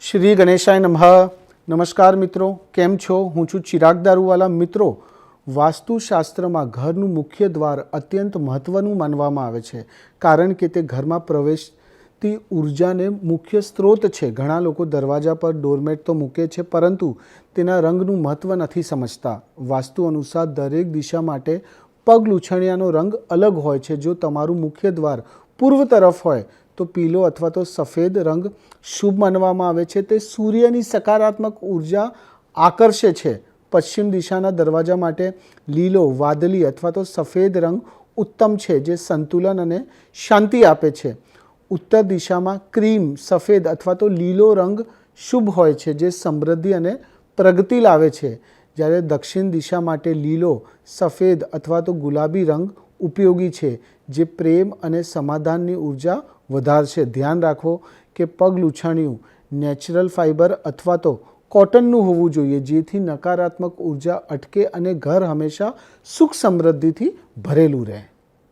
શ્રી ગણેશાય નમઃ। નમસ્કાર મિત્રો, કેમ છો? હું છું ચિરાગ દારૂવાલા। મિત્રો, વાસ્તુશાસ્ત્રમાં ઘરનું મુખ્ય દ્વાર અત્યંત મહત્ત્વનું માનવામાં આવે છે, કારણ કે તે ઘરમાં પ્રવેશતી ઉર્જાને મુખ્ય સ્ત્રોત છે। ઘણા લોકો દરવાજા પર ડોરમેટ તો મૂકે છે, પરંતુ તેના રંગનું મહત્ત્વ નથી સમજતા। વાસ્તુ અનુસાર દરેક દિશા માટે પગ લૂછણિયાનો રંગ અલગ હોય છે। જો તમારું મુખ્ય દ્વાર પૂર્વ તરફ હોય તો પીળો અથવા તો સફેદ રંગ શુભ માનવામાં આવે છે। તે સૂર્યની સકારાત્મક ઉર્જા આકર્ષે છે। પશ્ચિમ દિશાના દરવાજા માટે લીલો, વાદળી અથવા તો સફેદ રંગ ઉત્તમ છે, જે સંતુલન અને શાંતિ આપે છે। ઉત્તર દિશામાં ક્રીમ, સફેદ અથવા તો લીલો રંગ શુભ હોય છે, જે સમૃદ્ધિ અને પ્રગતિ લાવે છે। જ્યારે દક્ષિણ દિશા માટે લીલો, સફેદ અથવા તો ગુલાબી રંગ ઉપયોગી છે, જે પ્રેમ અને સમાધાનની ઉર્જા વધારશે। ધ્યાન રાખો કે પગ લૂછાણિયું નેચરલ ફાઇબર અથવા તો કોટનનું હોવું જોઈએ, જેથી નકારાત્મક ઉર્જા અટકે અને ઘર હંમેશા સુખ સમૃદ્ધિથી ભરેલું રહે।